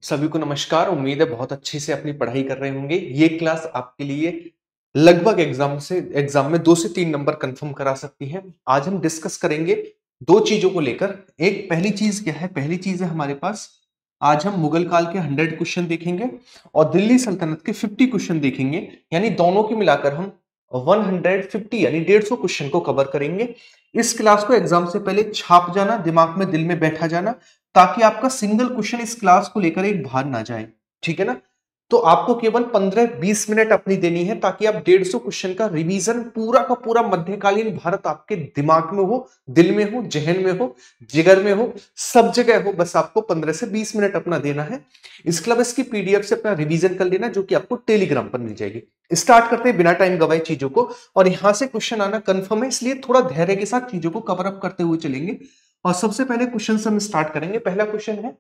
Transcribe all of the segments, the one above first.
सभी को नमस्कार। उम्मीद है बहुत अच्छे से अपनी पढ़ाई कर रहे होंगे। ये क्लास आपके लिए लगभग एग्जाम में 2 से 3 नंबर कंफर्म करा सकती है। आज हम डिस्कस करेंगे दो चीजों को लेकर। एक पहली चीज क्या है? पहली चीज है हमारे पास, आज हम मुगल काल के 100 क्वेश्चन देखेंगे और दिल्ली सल्तनत के 50 क्वेश्चन देखेंगे। यानी दोनों की मिलाकर हम 150 यानी 150 क्वेश्चन को कवर करेंगे। इस क्लास को एग्जाम से पहले छाप जाना, दिमाग में दिल में बैठा जाना, ताकि आपका सिंगल क्वेश्चन इस क्लास को लेकर एक बाहर ना जाए। ठीक है ना? तो आपको केवल 15-20 मिनट अपनी देनी है, ताकि आप 150 क्वेश्चन का रिवीजन पूरा का पूरा मध्यकालीन भारत आपके दिमाग में हो, दिल में हो, जहन में हो, जिगर में हो, सब जगह हो। बस आपको 15 से 20 मिनट अपना देना है। इसके अलावा इसकी पीडीएफ से अपना रिवीजन कर लेना, जो कि आपको टेलीग्राम पर मिल जाएगी। स्टार्ट करते हैं बिना टाइम गवाए चीजों को। और यहां से क्वेश्चन आना कंफर्म है, इसलिए थोड़ा धैर्य के साथ चीजों को कवर अप करते हुए चलेंगे। और सबसे पहले क्वेश्चन हम स्टार्ट करेंगे। पहला क्वेश्चन है,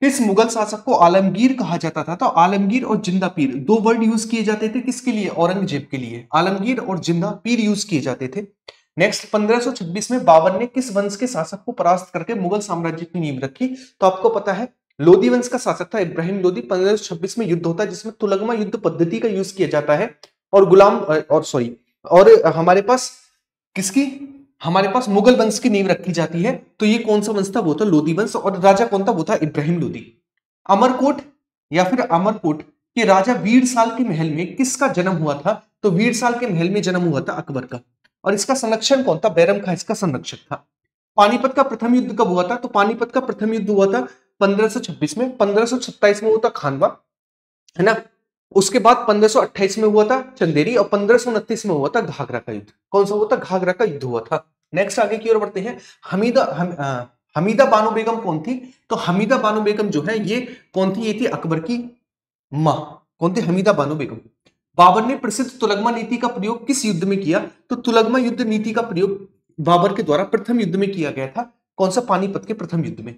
किस मुगल शासक को आलमगीर कहा जाता था? तो आलमगीर और जिंदा पीर दो वर्ड यूज किए जाते थे। किसके लिए? औरंगजेब के लिए आलमगीर और जिंदा पीर यूज किए जाते थे। नेक्स्ट, 1526 में बाबर ने किस वंश के शासक को परास्त करके मुगल साम्राज्य की नींव रखी? तो आपको पता है, लोधी वंश का शासक था इब्राहिम लोधी। 1526 में युद्ध होता है, जिसमें तुलगमा युद्ध पद्धति का यूज किया जाता है। और हमारे पास किसकी, हमारे पास मुगल वंश की नींव रखी जाती है। तो ये कौन सा वंश था? वो था लोधी वंश। और राजा कौन था? वो था इब्राहिम लोधी। अमरकोट या फिर अमरकोट के राजा वीरसाल के महल में किसका जन्म हुआ था? तो वीरसाल के महल में जन्म हुआ था अकबर का। और इसका संरक्षण कौन था? बैरम खां इसका संरक्षक था। पानीपत का प्रथम युद्ध कब हुआ था? तो पानीपत का प्रथम युद्ध हुआ था 1526 में। 1527 में हुआ था खानवा, है ना? उसके बाद 1528 में हुआ था चंदेरी, और 1529 में हुआ था घाघरा का युद्ध। कौन सा हुआ था? घाघरा का युद्ध हुआ था। नेक्स्ट आगे की ओर बढ़ते हैं। हमीदा बानो बेगम कौन थी? तो हमीदा बानो बेगम जो है ये कौन थी? ये थी अकबर की मां। कौन थी? हमीदा बानो बेगम। बाबर ने प्रसिद्ध तुलगमा नीति का प्रयोग किस युद्ध में किया? तो तुलगमा युद्ध नीति का प्रयोग बाबर के द्वारा प्रथम युद्ध में किया गया था। कौन सा? पानीपत के प्रथम युद्ध में।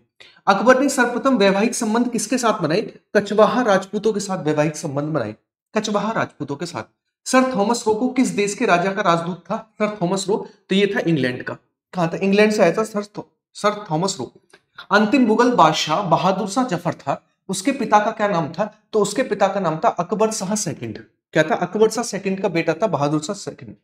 अकबर ने सर्वप्रथम वैवाहिक संबंध किसके साथ बनाए? कचवाहा राजपूतों के साथ वैवाहिक संबंध बनाए। कचवाहा राजपूतों के साथ। सर थॉमस रो को किस देश के राजा का राजदूत था? सर थॉमस रो, तो ये था इंग्लैंड का। कहा था? इंग्लैंड से आया था सर थॉमस रो। अंतिम मुगल बादशाह बहादुर शाह जफर था, उसके पिता का क्या नाम था? तो उसके पिता का नाम था अकबर शाह सेकंड। क्या था? अकबर शाह सेकंड का बेटा था बहादुर शाह सेकंड।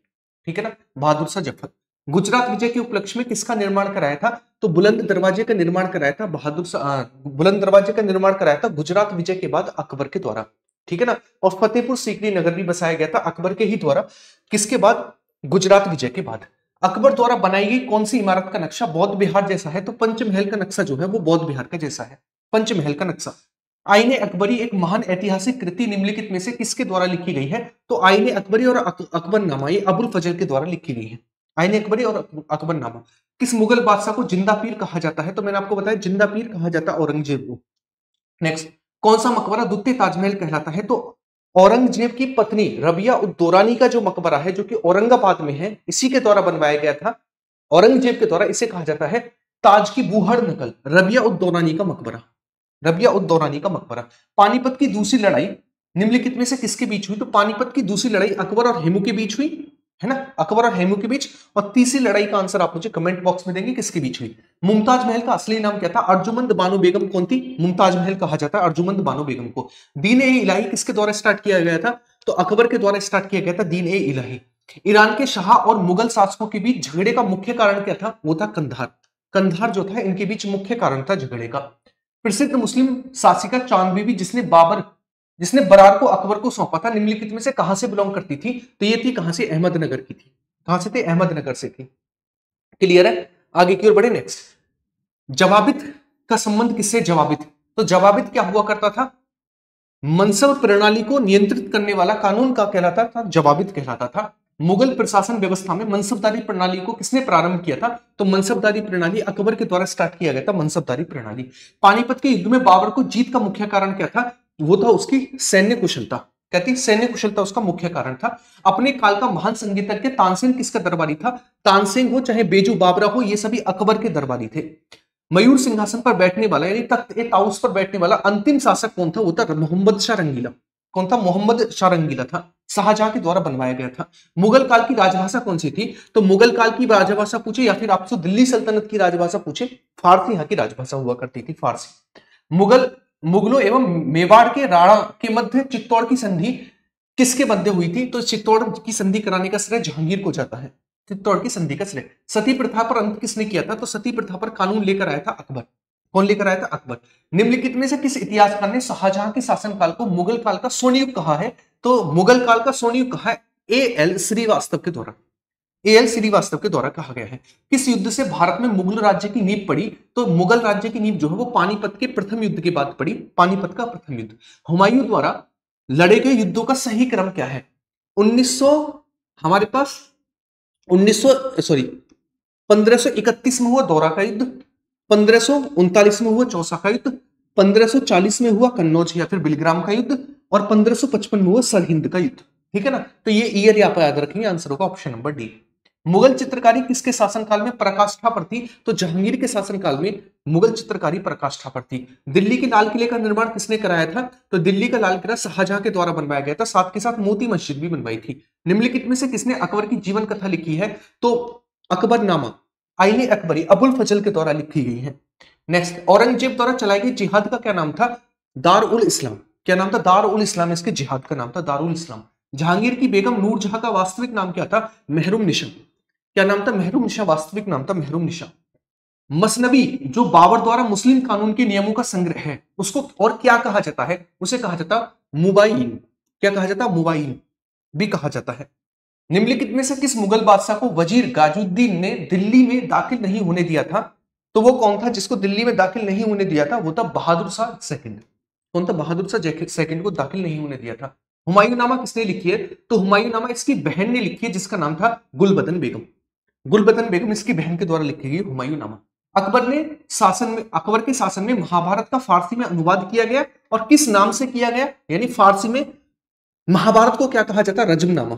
ठीक है ना? बहादुर शाह जफर। गुजरात विजय के उपलक्ष्य में किसका निर्माण कराया था? तो बुलंद दरवाजे का निर्माण कराया था बुलंद दरवाजे का निर्माण कराया था गुजरात विजय के बाद अकबर के द्वारा। ठीक है ना? और फतेहपुर सीकरी नगर भी बसाया गया था अकबर के ही द्वारा। किसके बाद? गुजरात विजय के बाद। अकबर द्वारा बनाई गई कौन सी इमारत का नक्शा बौद्ध विहार जैसा है? तो पंचमहल का नक्शा जो है वो बौद्ध विहार का जैसा है। पंचमहल का नक्शा। आईने अकबरी एक महान ऐतिहासिक कृति निम्नलिखित में से किसके द्वारा लिखी गई है? तो आईने अकबरी और अकबरनामा ये अबुल फजल के द्वारा लिखी गई है। आईने अकबरी और अकबरनामा। किस मुगल बादशाह को जिंदा पीर कहा जाता है? तो मैंने आपको बताया जिंदा पीर कहा जाता है औरंगजेब को। नेक्स्ट, कौन सा मकबरा द्वितीय ताजमहल कहलाता है? तो औरंगजेब की पत्नी रबिया उद दौरानी का जो मकबरा है, जो कि औरंगाबाद में है, इसी के द्वारा बनवाया गया था औरंगजेब के द्वारा। इसे कहा जाता है ताज की बूहड़ नकल, रबिया उद दौरानी का मकबरा। रबिया उद दौरानी का मकबरा। पानीपत की दूसरी लड़ाई निम्नलिखित में से किसके बीच हुई? तो पानीपत की दूसरी लड़ाई अकबर और हेमू के बीच हुई, है ना? अकबर और हेमू के बीच। और तीसरी लड़ाई का आंसर आप मुझे कमेंट बॉक्स में देंगे किसके बीच हुई। मुमताज महल का असली नाम क्या था? अर्जुमंद बानो बेगम कौन थी? मुमताज महल कहा जाता है अर्जुमंद बानो बेगम को। दीन ए इलाही किसके द्वारा स्टार्ट किया गया था? तो अकबर के द्वारा स्टार्ट किया गया था दीन ए इलाही। ईरान के शाह और मुगल शासकों के बीच झगड़े का मुख्य कारण क्या था? वो था कंधार। कंधार जो था इनके बीच मुख्य कारण था झगड़े का। प्रसिद्ध मुस्लिम शासिका चांद बीबी जिसने बरार को अकबर को सौंपा था, निम्नलिखित में से कहां से बिलोंग करती थी? तो ये थी कहां से? अहमदनगर की थी। कहां से थी? अहमदनगर से थी। क्लियर है? आगे की ओर बढ़े। नेक्स्ट, जवाबित का संबंध किससे? जवाबित, तो जवाबित क्या हुआ करता था? मनसब प्रणाली को नियंत्रित करने वाला कानून का कहलाता था, जवाबित कहलाता था। मुगल प्रशासन व्यवस्था में मनसबदारी प्रणाली को किसने प्रारंभ किया था? तो मनसबदारी प्रणाली अकबर के द्वारा स्टार्ट किया गया था, मनसबदारी प्रणाली। पानीपत के युद्ध में बाबर को जीत का मुख्य कारण क्या था? वो था उसकी सैन्य कुशलता। कहती सैन्य कुशलता उसका मुख्य कारण था। अपने काल का महान संगीतज्ञ तानसेन किसका दरबारी था? तानसेन हो चाहे बेजू बाबरा हो, ये सभी अकबर के दरबारी थे। मयूर सिंहासन पर बैठने वाला यानी तख्त ए ताउस पर बैठने वाला अंतिम शासक कौन था? वो था मोहम्मद शाह रंगीला। कौन था? मोहम्मद शाह रंगीला था। शाहजहां के द्वारा बनवाया गया था। मुगल काल की राजभाषा कौन सी थी? तो मुगल काल की राजभाषा पूछे या फिर आपसे दिल्ली सल्तनत की राजभाषा पूछे, फारसी यहाँ की राजभाषा हुआ करती थी, फारसी। मुगलों एवं मेवाड़ के राणा के मध्य चित्तौड़ की संधि किसके मध्य हुई थी? तो चित्तौड़ की संधि कराने का श्रेय जहांगीर को जाता है। चित्तौड़ की संधि का श्रेय। सती प्रथा पर अंत किसने किया था? तो सती प्रथा पर कानून लेकर आया था अकबर। कौन लेकर आया था? अकबर। निम्नलिखित में से किस इतिहासकार ने शाहजहां के शासनकाल को मुगल काल का स्वर्ण युग कहा है? तो मुगल काल का स्वर्ण युग कहा है A.L. श्रीवास्तव के द्वारा। A.L. श्रीवास्तव के द्वारा कहा गया है। किस युद्ध से भारत में मुगल राज्य की नींव पड़ी? तो मुगल राज्य की नींव जो है वो पानीपत के प्रथम युद्ध के बाद पड़ी। पानीपत का प्रथम युद्ध। हुमायूं द्वारा लड़े गए युद्धों का सही क्रम क्या है? 1900 हमारे पास 1531 में हुआ दौरा का युद्ध, 1539 में हुआ चौसा का युद्ध, 1540 में हुआ कन्नौज या फिर बिलग्राम का युद्ध, और 1555 में हुआ सरहिंद का युद्ध। ठीक है ना? तो ये ईयर यहाँ पर याद रखेंगे। आंसर होगा ऑप्शन नंबर डी। मुगल चित्रकारी किसके शासनकाल में पराकाष्ठा पर थी? तो जहांगीर के शासनकाल में मुगल चित्रकारी पराकाष्ठा पर थी। दिल्ली के लाल किले का निर्माण किसने कराया था? तो दिल्ली का लाल किला शाहजहां के द्वारा बनवाया गया था। साथ के साथ मोती मस्जिद भी बनवाई थी। निम्नलिखित में से किसने अकबर की जीवन कथा लिखी है? तो अकबरनामा आईने अकबरी अबुल फजल के द्वारा लिखी गई है। नेक्स्ट, औरंगजेब द्वारा चलाई गई जिहाद का क्या नाम था? दार उल इस्लाम। क्या नाम था? दार उल इस्लाम इसके जिहाद का नाम था, दार उल इस्लाम। जहांगीर की बेगम नूरजहां का वास्तविक नाम क्या था? महरुम निशा। क्या नाम था? महरुम निशा। वास्तविक नाम था महरुम निशा। मसनवी जो बाबर द्वारा मुस्लिम कानून के नियमों का संग्रह है, उसको और क्या कहा जाता है? उसे कहा जाता मुबाइन। क्या कहा जाता? मुबाइन भी कहा जाता है। निम्नलिखित में से किस मुगल बादशाह को वजीर गाजुद्दीन ने दिल्ली में दाखिल नहीं होने दिया था? तो वो कौन था जिसको दिल्ली में दाखिल नहीं होने दिया था? वो था बहादुर शाह सेकंड। कौन था? बहादुर शाह सेकंड को दाखिल नहीं होने दिया था। हुमायूंनामा किसने लिखी है? तो हुमायूंनामा इसकी बहन ने लिखी है, जिसका नाम था गुलबदन बेगम। गुलबदन बेगम इसकी बहन के द्वारा लिखी गई हुमायूंनामा। अकबर के शासन में महाभारत का फारसी में अनुवाद किया गया, और किस नाम से किया गया? यानी फारसी में महाभारत को क्या कहा जाता है? रजमनामा।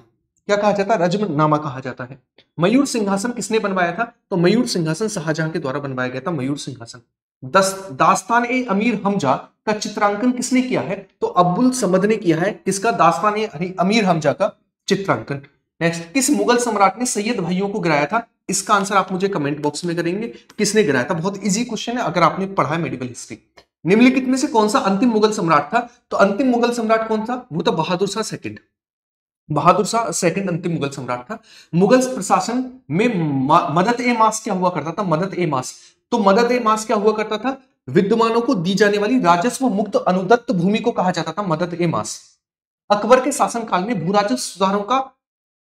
क्या कहा जाता है? रजमनामा कहा जाता है। मयूर सिंहासन किसने बनवाया था? तो मयूर सिंहासन शाहजहां के द्वारा बनवाया गया था, मयूर सिंहासन। दास्तान ए अमीर हमजा का चित्रांकन किसने किया है? तो अब्दुल समद ने किया है। किसका? दास्तान ए अमीर हमजा का चित्रांकन। नेक्स्ट, किस मुगल सम्राट ने सैयद भाइयों को गिराया था? इसका आंसर आप मुझे कमेंट बॉक्स में करेंगे। किसने गिराया था? बहुत इजी क्वेश्चन है अगर आपने पढ़ा है मेडिकल हिस्ट्री। निम्नलिखित में से कौन सा अंतिम मुगल सम्राट था? तो अंतिम मुगल सम्राट कौन था? वो था बहादुर शाह सेकंड। बहादुर शाह सेकंड अंतिम मुगल सम्राट था। मुगल प्रशासन में मदद ए मास क्या हुआ करता था? मदद ए मास। तो मदद ए मास क्या हुआ करता था? विद्वानों को दी जाने वाली राजस्व मुक्त अनुदत्त भूमि को कहा जाता था मदद ए मास। अकबर के शासनकाल में भू राजस्व सुधारों का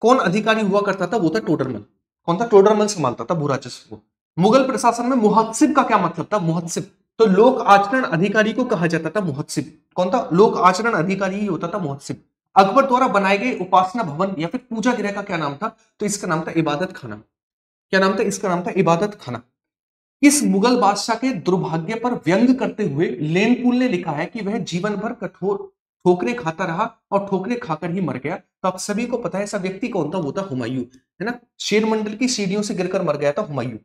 कौन अधिकारी हुआ करता था? वो था टोडरमल। कौन था? टोडरमल संभालता था भू राजस्व को। मुगल प्रशासन में मुहत्सिब का क्या मतलब था? मुहत्सिब तो लोक आचरण अधिकारी को कहा जाता था मुहत्सिब। कौन था? लोक आचरण अधिकारी ही होता था मुहत्सिब। अकबर द्वारा बनाए गए उपासना भवन या फिर पूजा गृह का क्या नाम था? तो इसका नाम था इबादत खाना। क्या नाम था? इसका नाम था इबादत खाना। किस मुगल बादशाह के दुर्भाग्य पर व्यंग करते हुए लेनपुल ने लिखा है कि वह जीवन भर कठोर ठोकरें खाता रहा और ठोकरें खाकर ही मर गया? तो आप सभी को पता है ऐसा व्यक्ति कौन था? वो था हुमायूं, है ना? शेरमंडल की सीढ़ियों से गिरकर मर गया था हुमायूं।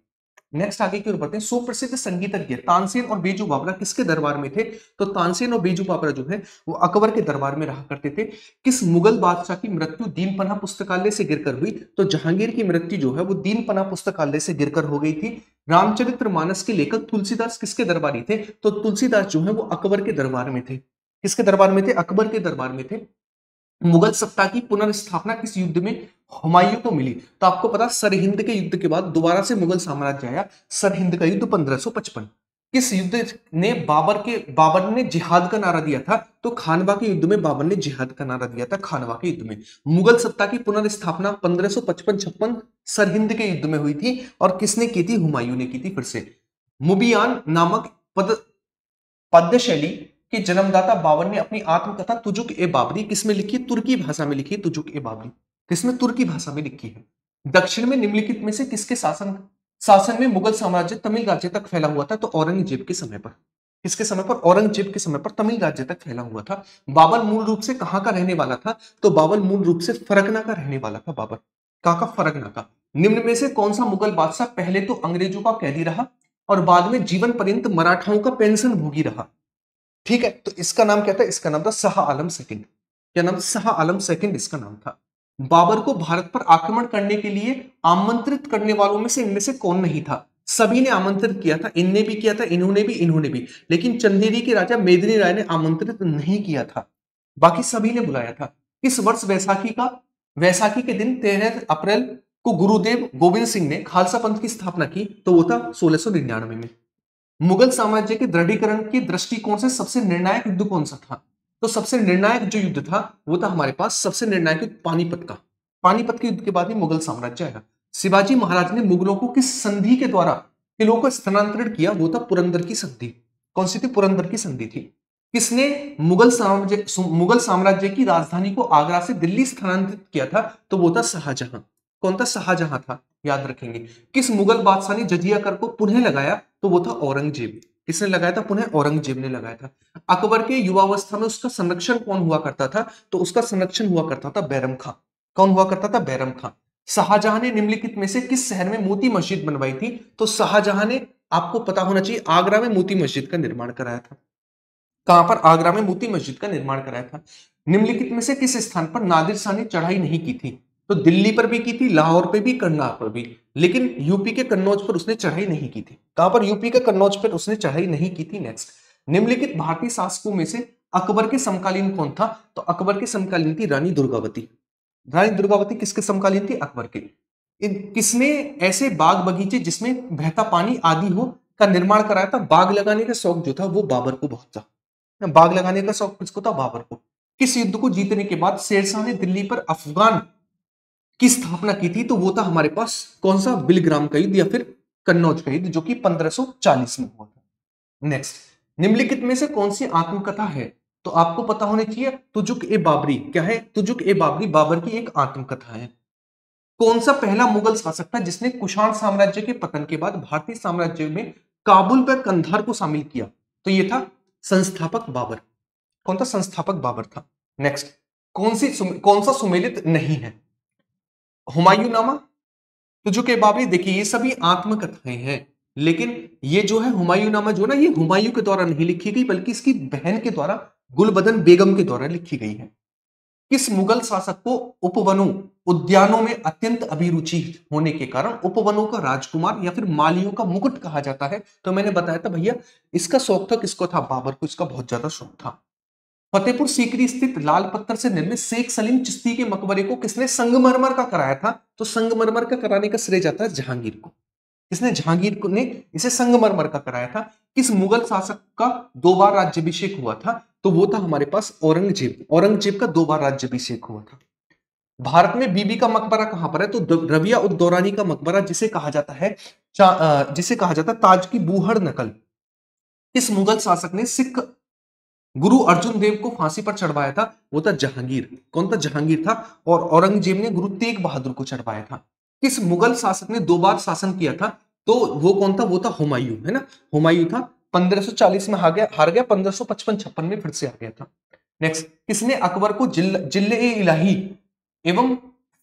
नेक्स्ट आगे की ओर बढ़ते हैं। सुप्रसिद्ध संगीतज्ञ तानसेन और बेजू बावरा किसके दरबार में थे? तो तानसेन और बेजू बावरा जो है वो अकबर के दरबार में रहा करते थे। किस मुगल बादशाह की मृत्यु दीनपना पुस्तकालय से गिरकर हुई? तो जहांगीर की मृत्यु जो है वो दीनपना पुस्तकालय से गिरकर हो गई थी। रामचरितमानस के लेखक तुलसीदास किसके दरबारी थे? तो तुलसीदास जो है वो अकबर के दरबार में थे। किसके दरबार में थे? अकबर के दरबार में थे। मुगल सत्ता की पुनर्स्थापना किस युद्ध में हुमायूं को मिली? तो आपको पता सरहिंद के युद्ध के बाद दोबारा से मुगल साम्राज्य आया, सरहिंद का युद्ध 1555। किस युद्ध ने बाबर ने जिहाद का नारा दिया था? तो खानवा के युद्ध में बाबर ने जिहाद का नारा दिया था, खानवा के युद्ध में। मुगल सत्ता की पुनर्स्थापना 1555-56 सरहिंद के युद्ध में हुई थी, और किसने की थी? हुमायूं ने की थी। फिर से मुबियान नामक पद्य शैली के जन्मदाता बाबर ने अपनी आत्मकथा तुजुक ए बाबरी किसमें लिखी? तुर्की भाषा में लिखी। तुजुक ए बाबरी किसमें? तुर्की भाषा में लिखी है। दक्षिण में निम्नलिखित में से किसके शासन में मुगल साम्राज्य तमिल राज्य तक फैला हुआ था? तो औरंगजेब के समय पर। किसके समय पर? औरंगजेब के समय पर तमिल राज्य तक फैला हुआ था। बाबर मूल रूप से कहां का रहने वाला था? तो बाबर मूल रूप से फरगना का रहने वाला था। बाबर कहां का? फरगना का। निम्न में से कौन सा मुगल बादशाह पहले तो अंग्रेजों का कैदी रहा और बाद में जीवन पर्यंत मराठाओं का पेंशन भोगी रहा? ठीक है, तो इसका नाम क्या था? इसका नाम था शाह आलम सेकंड। क्या नाम? शाह आलम सेकंड इसका नाम था। बाबर को भारत पर आक्रमण करने के लिए आमंत्रित करने वालों में से इनमें से कौन नहीं था? सभी ने आमंत्रित किया था, इनने भी किया था, इन्होंने भी, लेकिन चंदेरी के राजा मेदिनी राय ने आमंत्रित नहीं किया था, बाकी सभी ने बुलाया था। इस वर्ष वैसाखी के दिन 13 अप्रैल को गुरुदेव गोविंद सिंह ने खालसा पंथ की स्थापना की, तो वो था 1699 में। मुगल साम्राज्य के दृढ़ीकरण के दृष्टिकोण से सबसे निर्णायक युद्ध कौन सा था? तो सबसे निर्णायक जो युद्ध था वो था हमारे पास सबसे निर्णायक युद्ध पानीपत का। पानीपत के युद्ध के बाद ही मुगल साम्राज्य आएगा। शिवाजी महाराज ने मुगलों को किस संधि के द्वारा किलों को स्थानांतरित किया? वो था पुरंदर की संधि। कौन सी थी? पुरंदर की संधि थी। किसने मुगल साम्राज्य की राजधानी को आगरा से दिल्ली स्थानांतरित किया था? तो वो था शाहजहां। कौन था? शाहजहां था, याद रखेंगे। किस मुगल बादशाह ने जजिया कर को पुनः लगाया? तो वो था औरंगजेब। किसने लगाया था पुनः? औरंगजेब ने लगाया था। अकबर के युवावस्था में उसका संरक्षण कौन हुआ करता था? तो उसका संरक्षण हुआ करता था बैरम खां। कौन हुआ करता था? बैरम खां। शाहजहां ने निम्नलिखित में से किस शहर में मोती मस्जिद बनवाई थी? तो शाहजहां ने, आपको पता होना चाहिए, आगरा में मोती मस्जिद का निर्माण कराया था। कहां पर? आगरा में मोती मस्जिद का निर्माण कराया था। निम्नलिखित में से किस स्थान पर नादिर शाह ने चढ़ाई नहीं की थी? तो दिल्ली पर भी की थी, लाहौर पे भी, करनाल पर भी, लेकिन यूपी के कन्नौज पर उसने चढ़ाई नहीं की थी। कहां पर? यूपी के कन्नौज पर उसने चढ़ाई नहीं की थी। नेक्स्ट, निम्नलिखित भारतीय शासकों में से अकबर के समकालीन कौन था? तो अकबर के समकालीन थी रानी दुर्गावती। रानी दुर्गावती किसके समकालीन थी? अकबर के। किसने ऐसे बाग बगीचे जिसमें बहता पानी आदि हो का निर्माण कराया था? बाग लगाने का शौक जो था वो बाबर को बहुत था। बाग लगाने का शौक किसको था? बाबर को। किस युद्ध को जीतने के बाद शेरशाह ने दिल्ली पर अफगान की स्थापना की थी? तो वो था हमारे पास कौन सा? बिलग्राम का युद्ध या फिर कन्नौज का युद्ध, जो कि 1540 में हुआ था। नेक्स्ट, निम्नलिखित में से कौन सी आत्मकथा है? तो आपको पता होनी चाहिए, तुजुक ए बाबरी। क्या है? तुजुक ए बाबरी बाबर की एक आत्मकथा है। कौन सा पहला मुगल शासक था जिसने कुषाण साम्राज्य के पतन के बाद भारतीय साम्राज्य में काबुल पर कंधार को शामिल किया? तो ये था संस्थापक बाबर। कौन था? संस्थापक बाबर था। नेक्स्ट, कौन सा सुमेलित नहीं है? हुमायूं नामा, तुझुक ए बाबरी। देखिए ये सभी आत्मकथाएं हैं, लेकिन ये जो है हुमायूं नामा जो ना, ये हुमायूं के द्वारा नहीं लिखी गई, बल्कि इसकी बहन के द्वारा, गुलबदन बेगम के द्वारा लिखी गई है। किस मुगल शासक को उपवनों उद्यानों में अत्यंत अभिरुचि होने के कारण उपवनों का राजकुमार या फिर मालियों का मुकुट कहा जाता है? तो मैंने बताया था भैया, इसका शौक था किसको था? बाबर को इसका बहुत ज्यादा शौक था। फतेहपुर सीकरी स्थित लाल पत्थर से निर्मित शेख सलीम चिश्ती के मकबरे को किसने संगमरमर का कराया था? तो संगमरमर का कराने का श्रेय जाता है जहांगीर को। किसने? जहांगीर को ने इसे संगमरमर का कराया था। किस मुगल शासक का 2 बार राज्याभिषेक हुआ था? तो वो था हमारे पास औरंगजेब। औरंगजेब का 2 बार राज्याभिषेक हुआ था। भारत में बीबी का मकबरा कहां पर है? तो रबिया उद दौरानी का मकबरा, जिसे कहा जाता है ताज की बूहड़ नकल। किस मुगल शासक ने सिख गुरु अर्जुन देव को फांसी पर चढ़वाया था? वो था जहांगीर। कौन था? जहांगीर था। और औरंगजेब ने गुरु तेग बहादुर को चढ़वाया था। किस मुगल शासक ने 2 बार शासन किया था? तो वो कौन था? वो था हुमायूं, है ना। हुमायूं था। 1540 में हार गया, 1555-56 में फिर से आ गया था। नेक्स्ट, किसने अकबर को जिल्ले ए इलाही एवं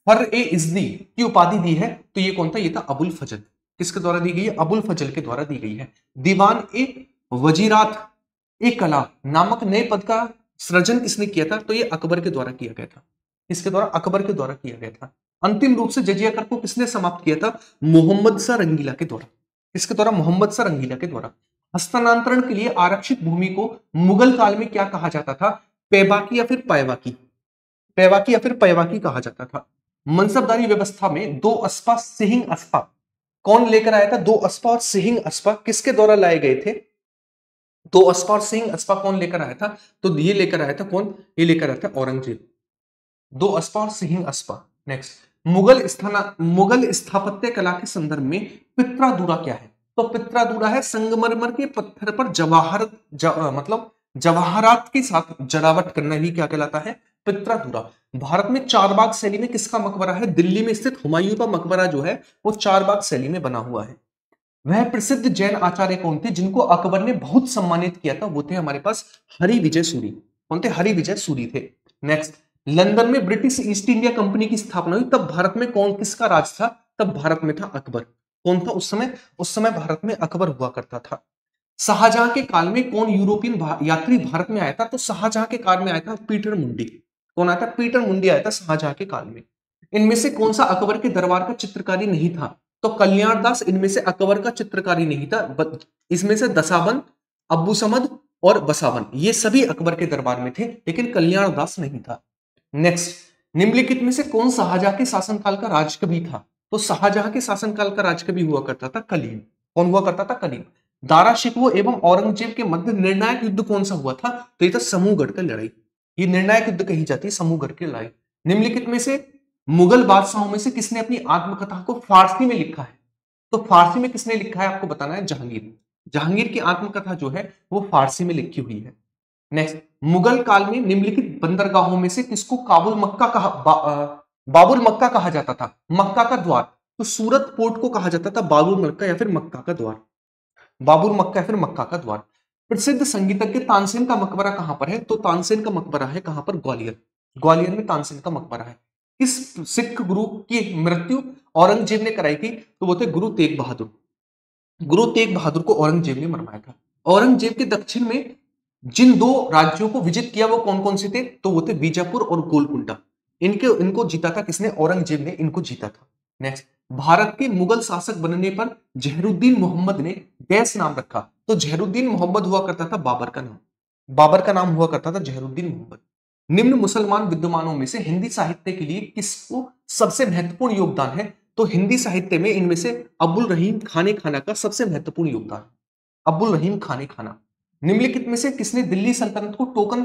फर ए इजली की उपाधि दी है? तो ये कौन था? ये था अबुल फजल। किसके द्वारा दी गई है? अबुल फजल के द्वारा दी गई है। दीवान ए वजीरात ए कला नामक नए पद का सृजन किसने किया था? तो ये अकबर के द्वारा किया गया था। किसके द्वारा? अकबर के द्वारा किया गया था। अंतिम रूप से जजिया कर को किसने समाप्त किया था? मोहम्मद शाह रंगीला के द्वारा। किसके द्वारा? मोहम्मद शाह रंगीला के द्वारा। हस्तांतरण के लिए आरक्षित भूमि को मुगल काल में क्या कहा जाता था? पैबाकी या फिर पैवाकी? पैवाकी या फिर पैवाकी कहा जाता था। मनसबदारी व्यवस्था में 2 अस्पा सिहिंग अस्पा कौन लेकर आया था? 2 अस्पा और सिहिंग अस्पा किसके द्वारा लाए गए थे? 2 अस्पा और सिंह अस्पा कौन लेकर आया था? तो ये लेकर आया था कौन? ये लेकर आया था औरंगजेब। 2 अस्पा और सिंह अस्पा। नेक्स्ट, मुगल स्थापत्य कला के संदर्भ में पित्रादुरा क्या है? तो पित्रादुरा है संगमरमर के पत्थर पर मतलब जवाहरात के साथ जरावट करना ही क्या कहलाता है? पित्रादुरा। भारत में 4 बाग शैली में किसका मकबरा है? दिल्ली में स्थित हुमायूं का मकबरा जो है वो 4 बाग शैली में बना हुआ है। वह प्रसिद्ध जैन आचार्य कौन थे जिनको अकबर ने बहुत सम्मानित किया था? वो थे हमारे पास हरि विजय सूरी। कौन थे? हरि विजय सूरी थे। नेक्स्ट, लंदन में ब्रिटिश ईस्ट इंडिया कंपनी की स्थापना हुई, तब भारत में कौन किसका राज था? तब भारत में था अकबर। कौन था उस समय? उस समय भारत में अकबर हुआ करता था। शाहजहां के काल में कौन यूरोपियन यात्री भारत में आया था? तो शाहजहां के काल में आया था पीटर मुंडी। कौन आया था? पीटर मुंडी आया था शाहजहां के काल में। इनमें से कौन सा अकबर के दरबार का चित्रकारी नहीं था? तो कल्याण दास इनमें से अकबर का चित्रकारी नहीं था। इसमें से दसाबंद, अब्बू समद और बसावन ये सभी अकबर के दरबार में थे, लेकिन कल्याण दास नहीं था। नेक्स्ट, निम्नलिखित में से कौन शाहजहां के शासनकाल का राजकवि था? तो शाहजहां के शासनकाल का राजकवि हुआ करता था कलीम। कौन हुआ करता था? कलीम। दारा शिकोह एवं औरंगजेब के मध्य निर्णायक युद्ध कौन सा हुआ था? तो ये था समूहगढ़ की लड़ाई। ये निर्णायक युद्ध कही जाती है, समूहगढ़ की लड़ाई। निम्नलिखित में से मुगल बादशाहों में से किसने अपनी आत्मकथा को फारसी में लिखा है? तो फारसी में किसने लिखा है आपको बताना है। जहांगीर। जहांगीर की आत्मकथा जो है वो फारसी में लिखी हुई है। नेक्स्ट, मुगल काल में निम्नलिखित बंदरगाहों में से किसको बाबुल मक्का कहा जाता था? मक्का का द्वार। तो सूरत पोर्ट को कहा जाता था बाबुल मक्का या फिर मक्का का द्वार। बाबुल मक्का या फिर मक्का का द्वार। प्रसिद्ध संगीतज्ञ तानसेन का मकबरा कहां पर है? तो तानसेन का मकबरा है कहां पर? ग्वालियर। ग्वालियर में तानसेन का मकबरा है। इस सिख गुरु की मृत्यु औरंगजेब ने कराई थी? तो वो थे गुरु तेग बहादुर। गुरु तेग बहादुर को औरंगजेब ने मरवाया था। औरंगजेब के दक्षिण में जिन दो राज्यों को विजित किया वो कौन कौन से थे? तो वो थे बीजापुर और गोलकुंडा। इनको जीता था किसने? औरंगजेब ने इनको जीता था। नेक्स्ट, भारत के मुगल शासक बनने पर जहरुद्दीन मोहम्मद ने डैश नाम रखा? तो जहरुद्दीन मोहम्मद हुआ करता था बाबर का नाम। बाबर का नाम हुआ करता था जहरुद्दीन मोहम्मद। निम्न मुसलमान विद्वानों में से हिंदी साहित्य के लिए किसको सबसे महत्वपूर्ण योगदान है? तो हिंदी साहित्य में इनमें से अब्दुल रहीम खाने खाना का सबसे महत्वपूर्ण योगदान। अब्दुल रहीम खाने खाना। निम्नलिखित में से किसने दिल्ली सल्तनत को टोकन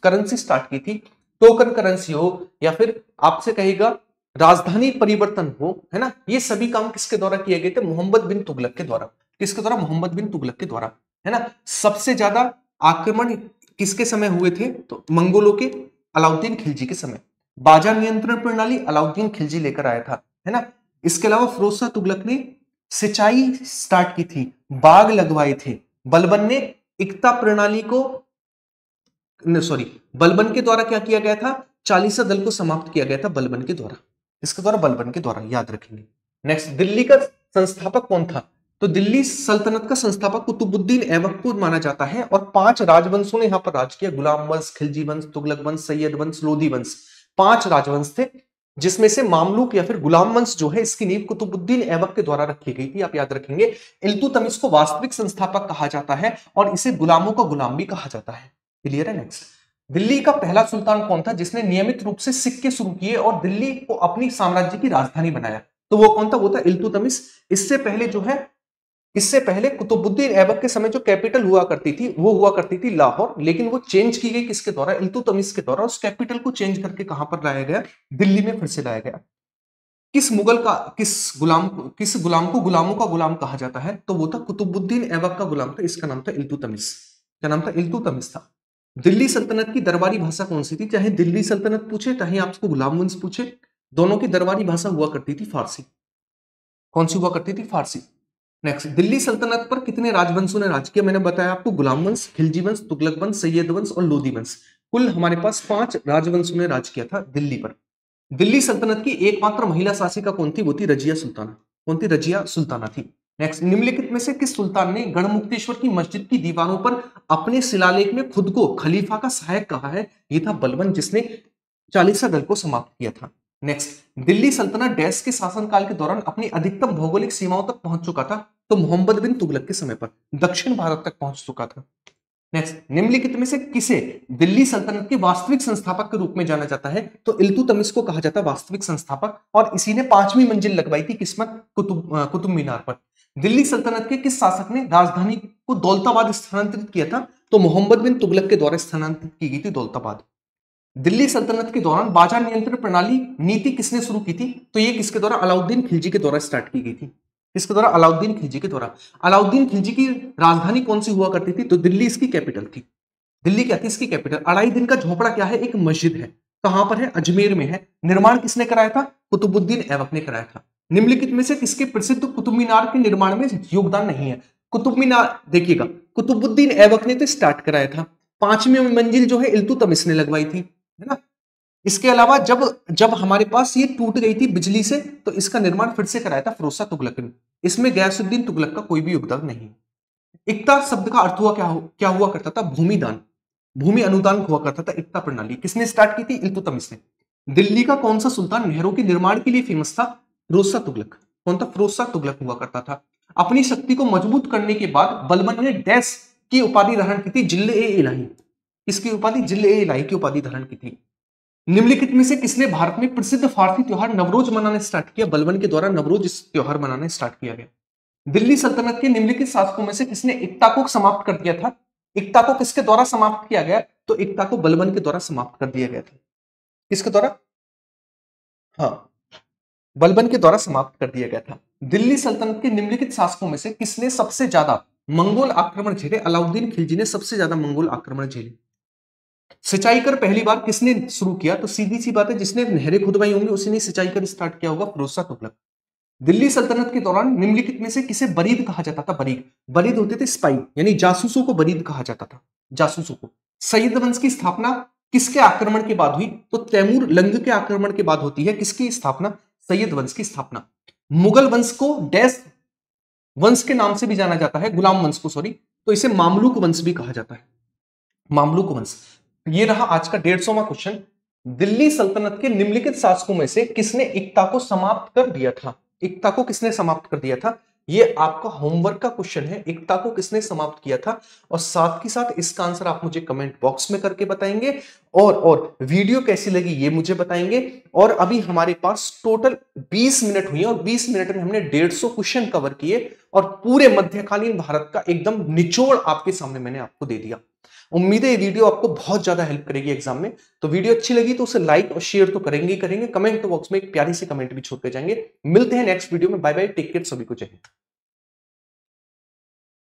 करेंसी स्टार्ट की थी? टोकन करेंसी हो या फिर आपसे कहेगा राजधानी परिवर्तन हो, है ना, ये सभी काम किसके द्वारा किए गए थे? मोहम्मद बिन तुगलक के द्वारा। किसके द्वारा? मोहम्मद बिन तुगलक के द्वारा, है ना। सबसे ज्यादा आक्रमण किसके समय हुए थे? तो मंगोलों के अलाउद्दीन खिलजी के समय। बाजार नियंत्रण प्रणाली अलाउद्दीन खिलजी लेकर आया था, है ना। इसके अलावा फिरोज शाह तुगलक ने सिंचाई स्टार्ट की थी, बाग लगवाए थे। बलबन ने इकता प्रणाली को बलबन के द्वारा क्या किया गया था? चालीसा दल को समाप्त किया गया था बलबन के द्वारा। इसके द्वारा? बलबन के द्वारा, याद रखेंगे। नेक्स्ट, दिल्ली का संस्थापक कौन था? तो दिल्ली सल्तनत का संस्थापक कुतुबुद्दीन ऐबक को माना जाता है और 5 राजवंशों ने यहां पर राज किया। गुलाम वंश, खिलजी वंश, तुगलक वंश, सैयद वंश, लोधी वंश। 5 राजवंश थे, जिसमें से मामलुक या फिर गुलाम वंश जो है इसकी नींव कुतुबुद्दीन ऐबक के द्वारा रखी गई थी। आप याद रखेंगे। इल्तुतमिश को वास्तविक संस्थापक कहा जाता है और इसे गुलामों का गुलाम भी कहा जाता है। क्लियर है। नेक्स्ट, दिल्ली का पहला सुल्तान कौन था जिसने नियमित रूप से सिक्के शुरू किए और दिल्ली को अपनी साम्राज्य की राजधानी बनाया? तो वो कौन था? वो था इल्तुतमिश। इससे पहले कुतुबुद्दीन ऐबक के समय जो कैपिटल हुआ करती थी वो हुआ करती थी लाहौर, लेकिन वो चेंज की गई किसके द्वारा? इल्तुतमिश के द्वारा। उस कैपिटल को चेंज करके कहां पर लाया गया? दिल्ली में फिर से लाया गया। किस गुलाम को गुलामों का गुलाम कहा जाता है? तो वो था कुतुबुद्दीन ऐबक का गुलाम था, इसका नाम था इल्तुतमिश। क्या नाम था? इल्तुतमिश था। दिल्ली सल्तनत की दरबारी भाषा कौन सी थी? चाहे दिल्ली सल्तनत पूछे चाहे आपको गुलाम वंश पूछे, दोनों की दरबारी भाषा हुआ करती थी फारसी। कौन सी हुआ करती थी? फारसी। नेक्स्ट, दिल्ली सल्तनत पर कितने राजवंशों ने राज किया? मैंने बताया आपको, गुलाम वंश, खिलजी वंश, तुगलक वंश, सैयद वंश और लोधी वंश। कुल हमारे पास 5 राजवंशों ने राज किया था दिल्ली पर। दिल्ली सल्तनत की एकमात्र महिला शासिका कौन थी? वो थी रजिया सुल्ताना। कौन थी? रजिया सुल्ताना थी। नेक्स्ट, निम्नलिखित में से किस सुल्तान ने गढ़मुक्तेश्वर की मस्जिद की दीवारों पर अपने शिलालेख में खुद को खलीफा का सहायक कहा है? ये था बलबन, जिसने चालीसा दल को समाप्त किया था। नेक्स्ट, दिल्ली सल्तनत डैश के शासनकाल के दौरान अपनी अधिकतम भौगोलिक सीमाओं तक पहुंच चुका था? तो मोहम्मद बिन तुगलक के समय पर दक्षिण भारत तक पहुंच चुका था। नेक्स्ट, निम्नलिखित में से किसे दिल्ली सल्तनत के वास्तविक संस्थापक के रूप में जाना जाता है? तो इल्तुतमिश को कहा जाता है वास्तविक संस्थापक, और इसी ने 5वीं मंजिल लगवाई थी किस्मत कुतुब मीनार पर। दिल्ली सल्तनत के किस शासक ने राजधानी को दौलताबाद स्थानांतरित किया था? तो मोहम्मद बिन तुगलक के द्वारा स्थानांतरित की गई थी दौलताबाद। दिल्ली सल्तनत के दौरान बाजार नियंत्रण प्रणाली नीति किसने शुरू की थी? तो ये किसके द्वारा? अलाउद्दीन खिलजी के द्वारा स्टार्ट की गई थी। किसके द्वारा? अलाउद्दीन खिलजी के द्वारा। अलाउद्दीन खिलजी की राजधानी कौन सी हुआ करती थी? तो दिल्ली इसकी कैपिटल थी। दिल्ली क्या थी? इसकी कैपिटल। अढ़ाई दिन का झोपड़ा क्या है? एक मस्जिद है। कहां पर है? अजमेर में है। निर्माण किसने कराया था? कुतुबुद्दीन ऐबक ने कराया था। निम्नलिखित में से किसके प्रसिद्ध कुतुब मीनार के निर्माण में योगदान नहीं है? कुतुब मीनार देखिएगा, कुतुबुद्दीन ऐबक ने तो स्टार्ट कराया था, 5वीं मंजिल जो है इल्तुतमिश ने लगवाई थी, है ना। इसके अलावा जब जब हमारे पास ये टूट गई थी बिजली से, तो इसका निर्माण फिर से कराया था फिरोज शाह तुगलक ने। इसमें गयासुद्दीन तुगलक का कोई भी योगदान नहीं। इक्ता शब्द का अर्थ क्या हुआ करता था? भूमिदान। भूमि अनुदान हुआ करता था, एकता प्रणाली किसने स्टार्ट की थी? इल्तुतमिश ने। दिल्ली का कौन सा सुल्तान नहरों के निर्माण के लिए फेमस था? फिरोज शाह तुगलक। कौन था? फिरोज शाह तुगलक हुआ करता था। अपनी शक्ति को मजबूत करने के बाद बलबन ने डैश की उपाधि धारण की थी? जिले ए इलाही। किसकी उपाधि? जिले ए इलाही की उपाधि धारण की थी। निम्नलिखित में से किसने भारत में प्रसिद्ध फारसी त्योहार नवरोज मनाना स्टार्ट किया? बलबन के द्वारा नवरोज इस त्योहार मनाना स्टार्ट किया गया। दिल्ली सल्तनत के निम्नलिखित शासकों में से किसने एकता को समाप्त कर दिया था? एकता को किसके द्वारा समाप्त किया गया? तो एकता को बलबन के द्वारा समाप्त कर दिया गया था। किसके द्वारा? हाँ, बलबन के द्वारा समाप्त कर दिया गया था। दिल्ली सल्तनत के निम्नलिखित शासकों में से किसने सबसे ज्यादा मंगोल आक्रमण झेले? अलाउद्दीन खिलजी ने सबसे ज्यादा मंगोल आक्रमण झेले। सिंचाई कर पहली बार किसने शुरू किया? तो सीधी सी बात है, जिसने नहरें खुदवाई होंगी उसी ने सिंचाई कर स्टार्ट किया होगा, फिरोज शाह तुगलक। दिल्ली सल्तनत के दौरान निम्नलिखित में से किसे बरीद कहा जाता था? बरीद। बरीद होते थे स्पाई, यानी जासूसों को बरीद कहा जाता था, जासूसों को। सैयद वंश की स्थापना किसके आक्रमण के बाद हुई? तो तैमूर लंग के आक्रमण के बाद होती है किसकी स्थापना? सैयद वंश की स्थापना। मुगल वंश को डैश वंश के नाम से भी जाना जाता है, गुलाम वंश को, सॉरी, तो इसे मामलुक वंश भी कहा जाता है, मामलुक वंश। ये रहा आज का 150वां क्वेश्चन। दिल्ली सल्तनत के निम्नलिखित शासकों में से किसने एकता को समाप्त कर दिया था? एकता को किसने समाप्त कर दिया था? ये आपका होमवर्क का क्वेश्चन है, एकता को किसने समाप्त किया था। और साथ ही साथ इसका आंसर आप मुझे कमेंट बॉक्स में करके बताएंगे, और वीडियो कैसी लगी ये मुझे बताएंगे। और अभी हमारे पास टोटल 20 मिनट हुई है, और 20 मिनट में हमने 150 क्वेश्चन कवर किए, और पूरे मध्यकालीन भारत का एकदम निचोड़ आपके सामने मैंने आपको दे दिया। उम्मीद है ये वीडियो आपको बहुत ज्यादा हेल्प करेगी एग्जाम में। तो वीडियो अच्छी लगी तो उसे लाइक और शेयर तो करेंगे ही करेंगे, कमेंट बॉक्स में एक प्यारी सी कमेंट भी छोड़ के जाएंगे। मिलते हैं नेक्स्ट वीडियो में। बाय बाय, टेक केयर, सभी को जय हिंद।